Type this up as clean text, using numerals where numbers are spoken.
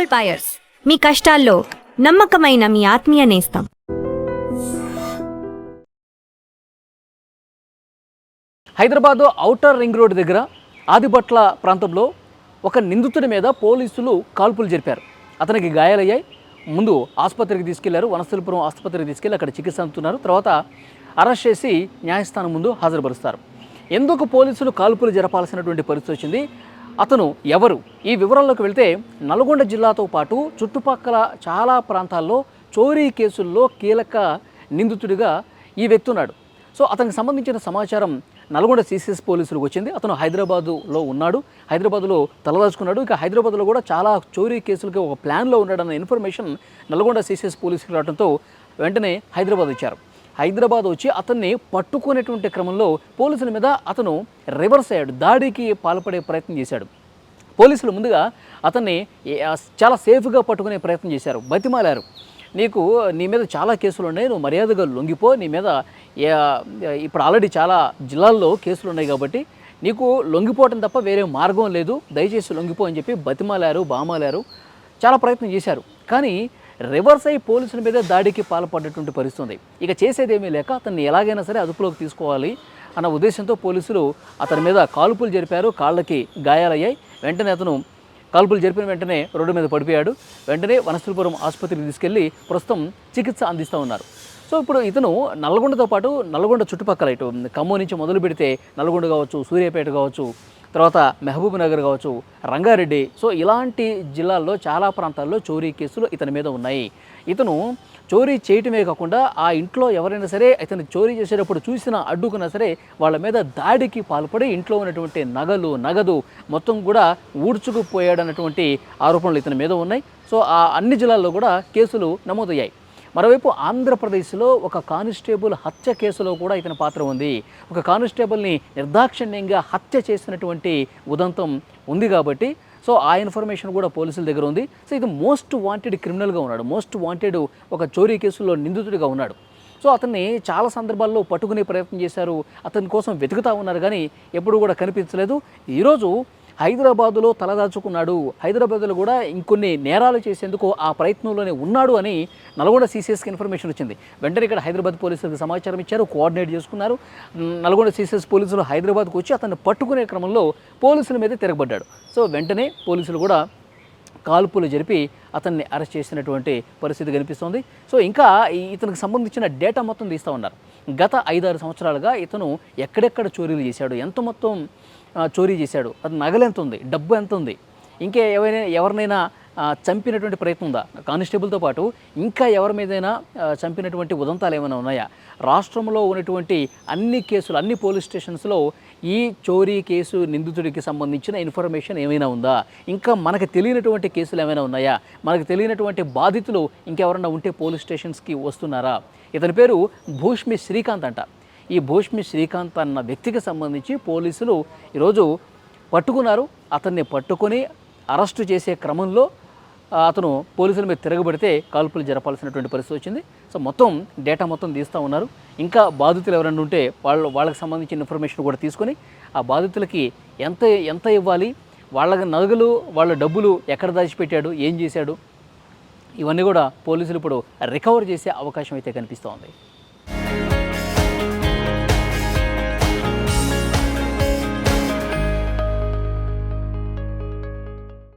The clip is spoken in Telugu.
గోల్డ్ బయర్స్, మీ కష్టాల్లో నమ్మకమైన మీ ఆత్మీయ నేస్తం. హైదరాబాద్ ఔటర్ రింగ్ రోడ్ దగ్గర ఆదిబట్ల ప్రాంతంలో ఒక నిందితుడి మీద పోలీసులు కాల్పులు జరిపారు. అతనికి గాయాలయ్యాయి. ముందు ఆసుపత్రికి తీసుకెళ్లారు. వనస్థలిపురం ఆసుపత్రికి తీసుకెళ్లి అక్కడ చికిత్స అందుతున్నారు. తర్వాత అరెస్ట్ చేసి న్యాయస్థానం ముందు హాజరుపరుస్తారు. ఎందుకు పోలీసులు కాల్పులు జరపాల్సినటువంటి పరిస్థితి వచ్చింది, అతను ఎవరు, ఈ వివరాల్లోకి వెళ్తే నల్గొండ జిల్లాతో పాటు చుట్టుపక్కల చాలా ప్రాంతాల్లో చోరీ కేసుల్లో కీలక నిందితుడిగా ఈ వ్యక్తి ఉన్నాడు. సో అతనికి సంబంధించిన సమాచారం నల్గొండ సిసిఎస్ పోలీసులకు వచ్చింది. అతను హైదరాబాదులో ఉన్నాడు, హైదరాబాద్లో తలదాచుకున్నాడు. ఇక హైదరాబాద్లో కూడా చాలా చోరీ కేసులకి ఒక ప్లాన్లో ఉన్నాడన్న ఇన్ఫర్మేషన్ నల్గొండ సిసిఎస్ పోలీసులకు రావడంతో వెంటనే హైదరాబాద్ వచ్చారు. హైదరాబాద్ వచ్చి అతన్ని పట్టుకునేటువంటి క్రమంలో పోలీసుల మీద అతను రివర్స్ అయ్యాడు, దాడికి పాల్పడే ప్రయత్నం చేశాడు. పోలీసులు ముందుగా అతన్ని చాలా సేఫ్గా పట్టుకునే ప్రయత్నం చేశారు, బతిమాలారు. నీ మీద చాలా కేసులు ఉన్నాయి, నువ్వు మర్యాదగా లొంగిపో, నీ మీద ఇప్పుడు ఆల్రెడీ చాలా జిల్లాల్లో కేసులు ఉన్నాయి కాబట్టి నీకు లొంగిపోవటం తప్ప వేరే మార్గం లేదు, దయచేసి లొంగిపో అని చెప్పి బతిమాలారు, బామాలారు, చాలా ప్రయత్నం చేశారు. కానీ రివర్స్ అయ్యి పోలీసుల మీద దాడికి పాల్పడ్డటువంటి పరిస్థితి ఉంది. ఇక చేసేదేమీ లేక అతన్ని ఎలాగైనా సరే అదుపులోకి తీసుకోవాలి అన్న ఉద్దేశంతో పోలీసులు అతని మీద కాల్పులు జరిపారు. కాళ్ళకి గాయాలయ్యాయి. వెంటనే అతను కాల్పులు జరిపిన వెంటనే రోడ్డు మీద పడిపోయాడు. వెంటనే వనస్థలిపురం ఆసుపత్రికి తీసుకెళ్లి ప్రస్తుతం చికిత్స అందిస్తూ ఉన్నారు. సో ఇప్పుడు ఇతను నల్గొండతో పాటు నల్గొండ చుట్టుపక్కల ఇటు ఖమ్మం నుంచి మొదలు పెడితే నల్గొండ కావచ్చు, సూర్యాపేట కావచ్చు, తర్వాత మహబూబ్ నగర్ కావచ్చు, రంగారెడ్డి, సో ఇలాంటి జిల్లాల్లో చాలా ప్రాంతాల్లో చోరీ కేసులు ఇతని మీద ఉన్నాయి. ఇతను చోరీ చేయటమే కాకుండా ఆ ఇంట్లో ఎవరైనా సరే ఇతను చోరీ చేసేటప్పుడు చూసినా అడ్డుకున్నా సరే వాళ్ళ మీద దాడికి పాల్పడి ఇంట్లో ఉన్నటువంటి నగదు మొత్తం కూడా ఊడ్చుకుపోయాడన్నటువంటి ఆరోపణలు ఇతని మీద ఉన్నాయి. సో ఆ అన్ని జిల్లాల్లో కూడా కేసులు నమోదయ్యాయి. మరోవైపు ఆంధ్రప్రదేశ్లో ఒక కానిస్టేబుల్ హత్య కేసులో కూడా ఇతని పాత్ర ఉంది. ఒక కానిస్టేబుల్ని నిర్దాక్షిణ్యంగా హత్య చేసినటువంటి ఉదంతం ఉంది కాబట్టి సో ఆ ఇన్ఫర్మేషన్ కూడా పోలీసుల దగ్గర ఉంది. సో ఇది మోస్ట్ వాంటెడ్ క్రిమినల్గా ఉన్నాడు, మోస్ట్ వాంటెడ్ ఒక చోరీ కేసులో నిందితుడిగా ఉన్నాడు. సో అతన్ని చాలా సందర్భాల్లో పట్టుకునే ప్రయత్నం చేశారు, అతని కోసం వెతుకుతూ ఉన్నారు, కానీ ఎప్పుడు కూడా కనిపించలేదు. ఈరోజు హైదరాబాదులో తలదాచుకున్నాడు, హైదరాబాద్లో కూడా ఇంకొన్ని నేరాలు చేసేందుకు ఆ ప్రయత్నంలోనే ఉన్నాడు అని నల్గొండ సిసిఎస్కి ఇన్ఫర్మేషన్ వచ్చింది. వెంటనే ఇక్కడ హైదరాబాద్ పోలీసులకు సమాచారం ఇచ్చారు, కోఆర్డినేట్ చేసుకున్నారు. నల్గొండ సిసిఎస్ పోలీసులు హైదరాబాద్కు వచ్చి అతన్ని పట్టుకునే క్రమంలో పోలీసుల మీద తిరగబడ్డాడు. సో వెంటనే పోలీసులు కూడా కాల్పులు జరిపి అతన్ని అరెస్ట్ చేసినటువంటి పరిస్థితి కనిపిస్తోంది. సో ఇంకా ఇతనికి సంబంధించిన డేటా మొత్తం తీస్తూ ఉన్నారు. గత 5-6 సంవత్సరాలుగా ఇతను ఎక్కడెక్కడ చోరీలు చేశాడు, ఎంత మొత్తం చోరీ చేశాడు, అది నగలు ఎంత ఉంది, డబ్బు ఎంత ఉంది, ఇంకా ఎవరినైనా చంపినటువంటి ప్రయత్నం ఉందా, కానిస్టేబుల్తో పాటు ఇంకా ఎవరి మీదైనా చంపినటువంటి ఉదంతాలు ఏమైనా ఉన్నాయా, రాష్ట్రంలో ఉన్నటువంటి అన్ని కేసులు, అన్ని పోలీస్ స్టేషన్స్లో ఈ చోరీ కేసు నిందితుడికి సంబంధించిన ఇన్ఫర్మేషన్ ఏమైనా ఉందా, ఇంకా మనకు తెలియనటువంటి కేసులు ఏమైనా ఉన్నాయా, మనకు తెలియనటువంటి బాధితులు ఇంకెవరన్నా ఉంటే పోలీస్ స్టేషన్స్కి వస్తున్నారా. ఇతని పేరు భూష్మి శ్రీకాంత్ అంట. ఈ భూష్మి శ్రీకాంత్ అన్న వ్యక్తికి సంబంధించి పోలీసులు ఈరోజు పట్టుకున్నారు. అతన్ని పట్టుకొని అరెస్టు చేసే క్రమంలో అతను పోలీసుల మీద తిరగబడితే కాల్పులు జరపాల్సినటువంటి పరిస్థితి వచ్చింది. సో మొత్తం డేటా మొత్తం తీస్తూ ఉన్నారు. ఇంకా బాధితులు ఎవరైనా ఉంటే వాళ్ళకి సంబంధించిన ఇన్ఫర్మేషన్ కూడా తీసుకొని ఆ బాధితులకి ఎంత ఇవ్వాలి, వాళ్ళ నగలు వాళ్ళ డబ్బులు ఎక్కడ దాచిపెట్టాడు, ఏం చేశాడు, ఇవన్నీ కూడా పోలీసులు ఇప్పుడు రికవర్ చేసే అవకాశం అయితే కనిపిస్తూ ఉంది.